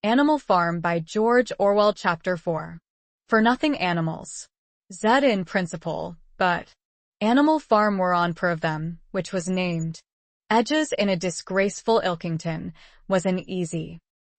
Animal Farm by George Orwell. Chapter 4. For nothing animals. Z in principle, but Animal Farm were on per of them, which was named. Edges in a disgraceful Ilkington, was an easy.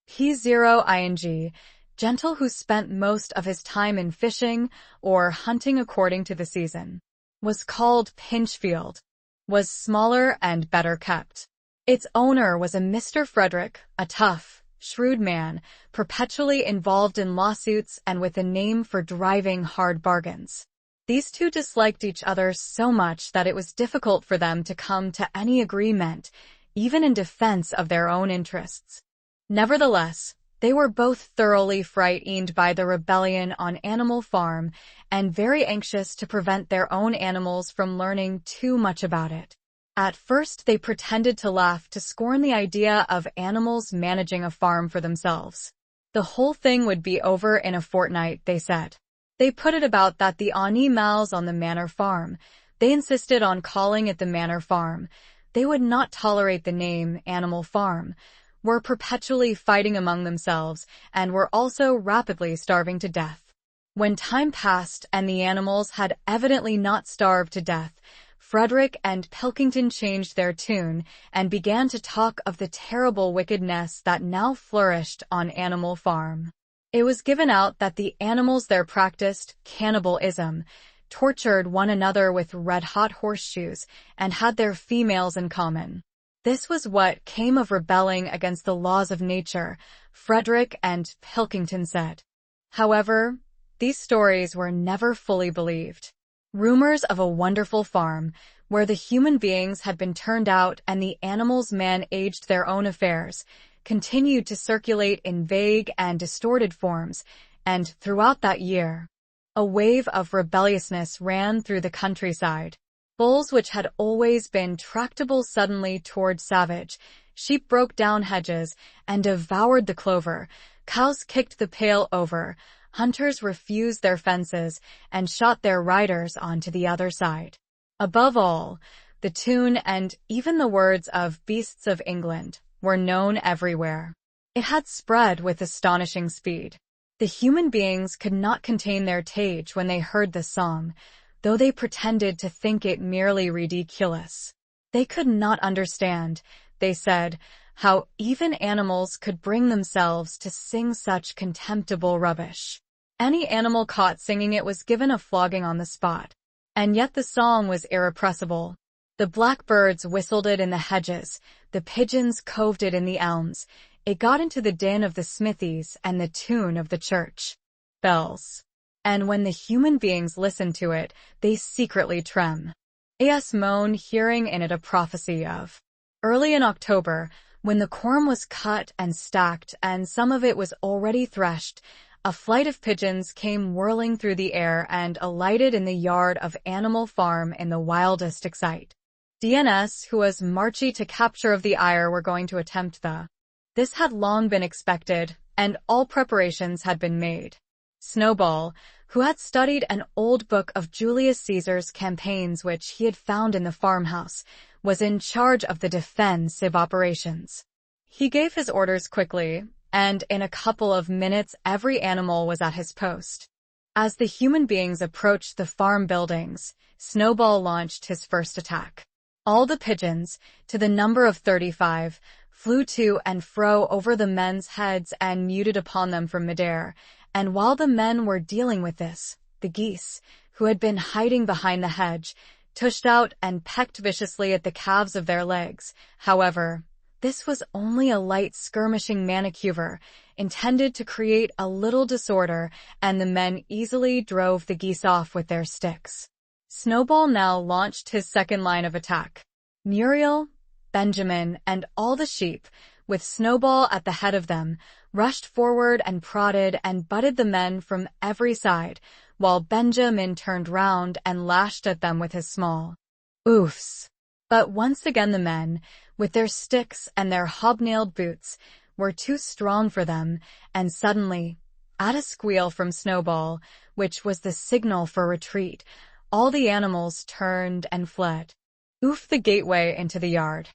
P0ing, gentle who spent most of his time in fishing or hunting according to the season. Was called Pinchfield. Was smaller and better kept. Its owner was a Mr. Frederick, a tough, shrewd man, perpetually involved in lawsuits and with a name for driving hard bargains. These two disliked each other so much that it was difficult for them to come to any agreement, even in defense of their own interests. Nevertheless, they were both thoroughly frightened by the rebellion on Animal Farm and very anxious to prevent their own animals from learning too much about it. At first, they pretended to laugh to scorn the idea of animals managing a farm for themselves. The whole thing would be over in a fortnight, they said. They put it about that the animals on the manor farm. They insisted on calling it the manor farm. They would not tolerate the name Animal Farm, were perpetually fighting among themselves, and were also rapidly starving to death. When time passed and the animals had evidently not starved to death, Frederick and Pilkington changed their tune and began to talk of the terrible wickedness that now flourished on Animal Farm. It was given out that the animals there practiced cannibalism, tortured one another with red-hot horseshoes, and had their females in common. This was what came of rebelling against the laws of nature, Frederick and Pilkington said. However, these stories were never fully believed. Rumors of a wonderful farm, where the human beings had been turned out and the animals managed their own affairs, continued to circulate in vague and distorted forms, and throughout that year, a wave of rebelliousness ran through the countryside. Bulls which had always been tractable suddenly toward savage, sheep broke down hedges and devoured the clover, cows kicked the pail over, hunters refused their fences and shot their riders onto the other side. Above all, the tune and even the words of Beasts of England were known everywhere. It had spread with astonishing speed. The human beings could not contain their rage when they heard the song, though they pretended to think it merely ridiculous. They could not understand, they said, how even animals could bring themselves to sing such contemptible rubbish. Any animal caught singing it was given a flogging on the spot. And yet the song was irrepressible. The blackbirds whistled it in the hedges, the pigeons coved it in the elms, it got into the din of the smithies and the tune of the church bells. And when the human beings listened to it, they secretly trembled. As moan, hearing in it a prophecy of. Early in October, when the corn was cut and stacked and some of it was already threshed, a flight of pigeons came whirling through the air and alighted in the yard of Animal Farm in the wildest excitement. DNS, who was marchy to capture of the ire, were going to attempt the. This had long been expected, and all preparations had been made. Snowball, who had studied an old book of Julius Caesar's campaigns which he had found in the farmhouse, was in charge of the defensive operations. He gave his orders quickly, and in a couple of minutes every animal was at his post. As the human beings approached the farm buildings, Snowball launched his first attack. All the pigeons, to the number of 35, flew to and fro over the men's heads and muted upon them from midair, and while the men were dealing with this, the geese, who had been hiding behind the hedge, tushed out and pecked viciously at the calves of their legs. However, this was only a light skirmishing maneuver, intended to create a little disorder, and the men easily drove the geese off with their sticks. Snowball now launched his second line of attack. Muriel, Benjamin, and all the sheep, with Snowball at the head of them, rushed forward and prodded and butted the men from every side, while Benjamin turned round and lashed at them with his small oofs. But once again the men, with their sticks and their hobnailed boots, were too strong for them, and suddenly, at a squeal from Snowball, which was the signal for retreat, all the animals turned and fled. Oof the gateway into the yard.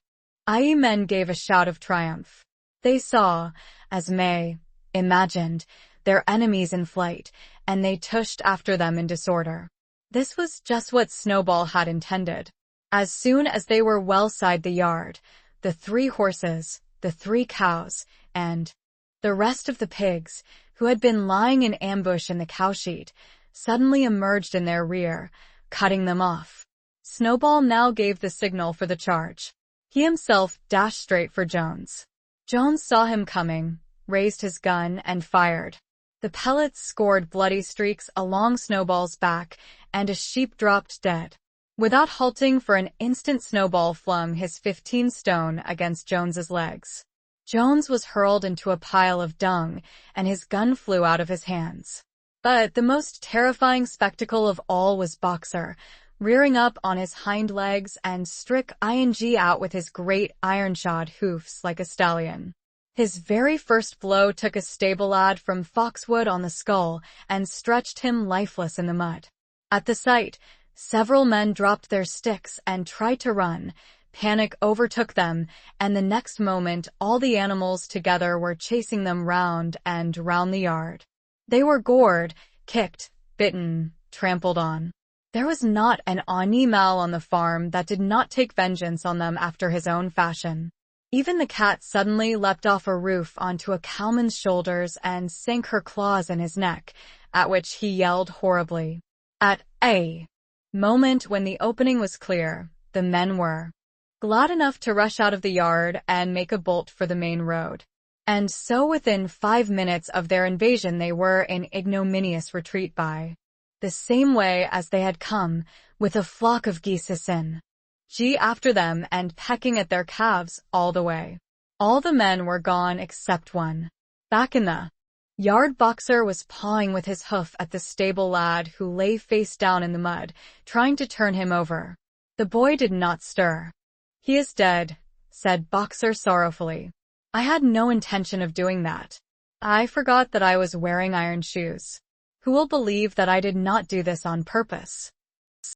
Men gave a shout of triumph. They saw, as May, imagined their enemies in flight, and they tushed after them in disorder. This was just what Snowball had intended. As soon as they were well inside the yard, the 3 horses, the 3 cows, and the rest of the pigs, who had been lying in ambush in the cowshed, suddenly emerged in their rear, cutting them off. Snowball now gave the signal for the charge. He himself dashed straight for Jones. Jones saw him coming, raised his gun, and fired. The pellets scored bloody streaks along Snowball's back, and a sheep dropped dead. Without halting for an instant, Snowball flung his 15-stone against Jones's legs. Jones was hurled into a pile of dung, and his gun flew out of his hands. But the most terrifying spectacle of all was Boxer, rearing up on his hind legs and struck ing out with his great iron-shod hoofs like a stallion. His very first blow took a stable lad from Foxwood on the skull and stretched him lifeless in the mud. At the sight, several men dropped their sticks and tried to run. Panic overtook them, and the next moment all the animals together were chasing them round and round the yard. They were gored, kicked, bitten, trampled on. There was not an animal on the farm that did not take vengeance on them after his own fashion. Even the cat suddenly leapt off a roof onto a cowman's shoulders and sank her claws in his neck, at which he yelled horribly. At a moment when the opening was clear, the men were glad enough to rush out of the yard and make a bolt for the main road. And so within 5 minutes of their invasion they were in ignominious retreat by the same way as they had come, with a flock of geese after them and pecking at their calves all the way. All the men were gone except one. Back in the yard, Boxer was pawing with his hoof at the stable lad who lay face down in the mud, trying to turn him over. The boy did not stir. "He is dead," said Boxer sorrowfully. "I had no intention of doing that. I forgot that I was wearing iron shoes. Who will believe that I did not do this on purpose?"